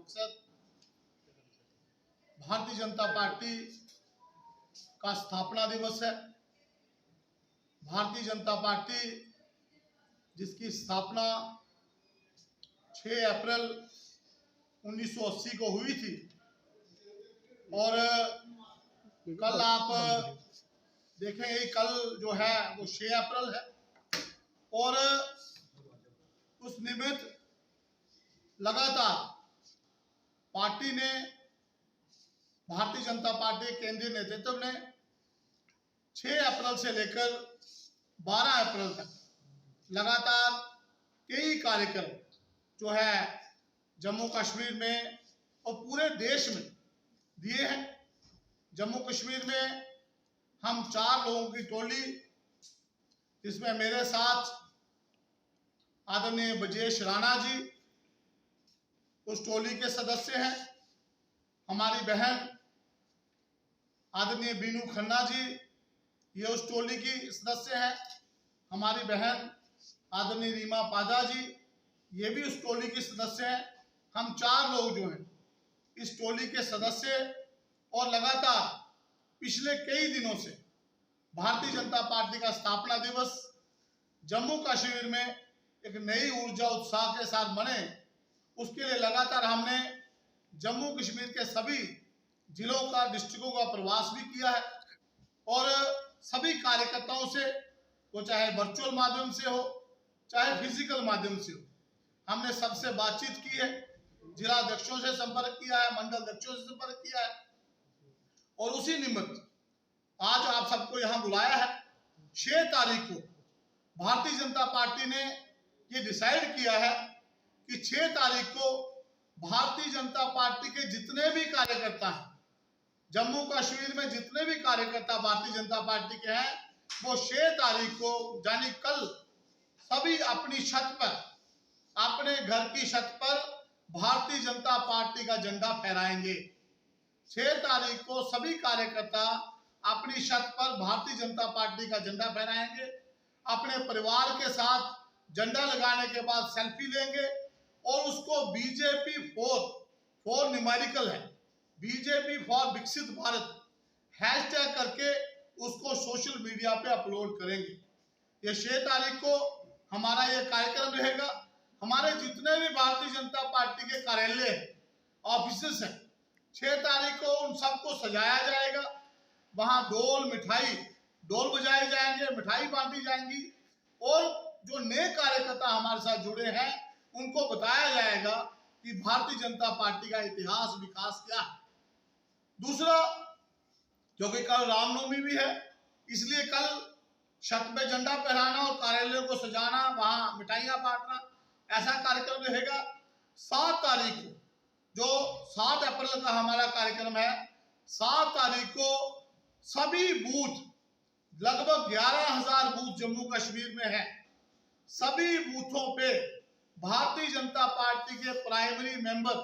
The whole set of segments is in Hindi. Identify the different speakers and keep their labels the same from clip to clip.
Speaker 1: मकसद भारतीय जनता पार्टी का स्थापना दिवस है। भारतीय जनता पार्टी जिसकी स्थापना 6 अप्रैल 1980 को हुई थी और कल आप देखेंगे कल जो है वो 6 अप्रैल है और उस निमित्त लगातार पार्टी ने, भारतीय जनता पार्टी केंद्रीय नेतृत्व ने 6 अप्रैल से लेकर 12 अप्रैल तक लगातार कई कार्यक्रम जो है जम्मू कश्मीर में और पूरे देश में दिए हैं। जम्मू कश्मीर में हम 4 लोगों की टोली, जिसमें मेरे साथ आदरणीय ब्रजेश राणा जी उस टोली के सदस्य हैं, हमारी बहन आदरणीय बीनू खन्ना जी ये उस टोली की सदस्य हैं, हमारी बहन आदरणीय रीमा पादा जी ये भी उस टोली की सदस्य हैं। हम 4 लोग जो हैं इस टोली के सदस्य और लगातार पिछले कई दिनों से भारतीय जनता पार्टी का स्थापना दिवस जम्मू कश्मीर में एक नई ऊर्जा उत्साह के साथ मने, उसके लिए लगातार हमने जम्मू कश्मीर के सभी जिलों का, डिस्ट्रिक्टों का प्रवास भी किया है और सभी कार्यकर्ताओं से, वो चाहे वर्चुअल माध्यम से हो चाहे फिजिकल माध्यम से हो, हमने सबसे बातचीत की है। जिला अध्यक्षों से संपर्क किया है, मंडल अध्यक्षों से संपर्क किया है और उसी निमित्त आज आप सबको यहां बुलाया है। 6 तारीख को भारतीय जनता पार्टी ने ये डिसाइड किया है कि 6 तारीख को भारतीय जनता पार्टी के जितने भी कार्यकर्ता हैं, जम्मू कश्मीर में जितने भी कार्यकर्ता भारतीय जनता पार्टी के हैं, वो 6 तारीख को यानी कल सभी अपनी छत पर, अपने घर की छत पर भारतीय जनता पार्टी का झंडा फहराएंगे। 6 तारीख को सभी कार्यकर्ता अपनी छत पर भारतीय जनता पार्टी का झंडा फहराएंगे, अपने परिवार के साथ झंडा लगाने के बाद सेल्फी लेंगे और उसको बीजेपी फॉर न्यूमेरिकल है, बीजेपी फॉर विकसित भारत हैशटैग करके उसको सोशल मीडिया पे अपलोड करेंगे। ये 6 तारीख को हमारा ये कार्यक्रम रहेगा। हमारे जितने भी भारतीय जनता पार्टी के कार्यालय ऑफिसेस हैं, 6 तारीख को उन सबको सजाया जाएगा। वहां ढोल बजाए जाएंगे, मिठाई बांटी जाएंगी और जो नए कार्यकर्ता हमारे साथ जुड़े हैं उनको बताया जाएगा कि भारतीय जनता पार्टी का इतिहास, विकास क्या है। दूसरा, क्योंकि कल रामनवमी भी है, इसलिए कल छत पे झंडा फहराना और कार्यालयों को सजाना, वहां मिठाइयां बांटना, ऐसा कार्यक्रम रहेगा। 7 तारीख को, जो 7 अप्रैल का हमारा कार्यक्रम है, 7 तारीख को सभी बूथ, लगभग 11,000 बूथ जम्मू कश्मीर में है, सभी बूथों पे भारतीय जनता पार्टी के प्राइमरी मेंबर,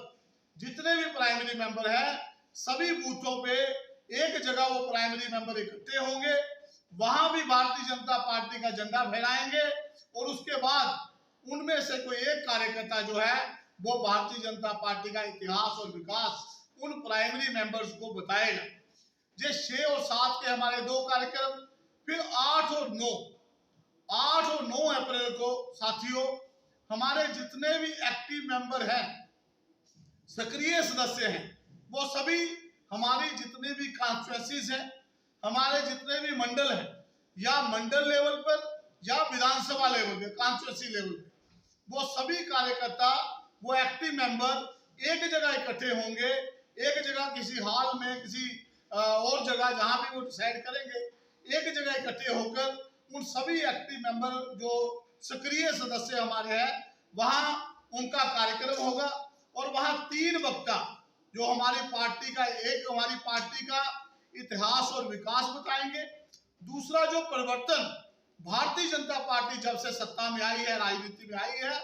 Speaker 1: जितने भी प्राइमरी मेंबर हैं, सभी बूथों पे एक जगह वो प्राइमरी मेंबर इकट्ठे होंगे, वहां भी भारतीय जनता पार्टी का झंडा फहराएंगे और उसके बाद उनमें से कोई एक कार्यकर्ता जो है वो भारतीय जनता पार्टी का इतिहास और विकास उन प्राइमरी मेंबर्स को बताएगा। ये 6 और 7 के हमारे 2 कार्यक्रम, फिर 8 और 9 अप्रैल को साथियों हमारे जितने भी एक्टिव मेंबर हैं, सक्रिय सदस्य हैं, वो सभी हमारी जितने भी कॉन्स्टिट्यूएंसीज हैं, हमारे जितने भी मंडल हैं, या मंडल लेवल पर या विधानसभा लेवल पे, कॉन्स्टिट्यूएंसी लेवल पे, वो सभी कार्यकर्ता, वो एक्टिव मेंबर एक जगह इकट्ठे होंगे, एक जगह किसी हॉल में, किसी और जगह जहां भी वो डिसाइड करेंगे, एक जगह इकट्ठे होकर उन सभी एक्टिव मेंबर जो सक्रिय सदस्य हमारे हैं वहां उनका कार्यक्रम होगा और वहां 3 वक्ता जो हमारी पार्टी का, एक हमारी पार्टी का इतिहास और विकास बताएंगे, दूसरा जो परिवर्तन भारतीय जनता पार्टी जब से सत्ता में आई है, राजनीति में आई है,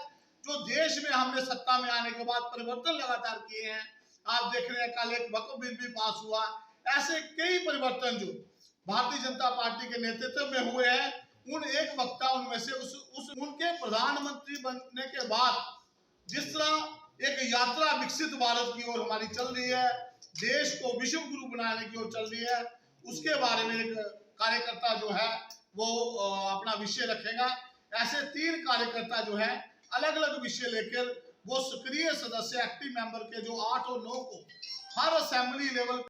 Speaker 1: जो देश में हमने सत्ता में आने के बाद परिवर्तन लगातार किए हैं, आप देख रहे हैं कल एक वक्फ बिल भी पास हुआ, ऐसे कई परिवर्तन जो भारतीय जनता पार्टी के नेतृत्व में हुए हैं, उन एक वक्ता उनमें से उनके प्रधानमंत्री बनने के बाद जिस तरह एक यात्रा विकसित भारत की ओर हमारी चल रही है, देश को विश्व गुरु बनाने की ओर चल रही है, उसके बारे में एक कार्यकर्ता जो है वो अपना विषय रखेगा। ऐसे 3 कार्यकर्ता जो है अलग अलग विषय लेकर वो सक्रिय सदस्य एक्टिव मेंबर के जो 8 और 9 को हर असेंबली लेवल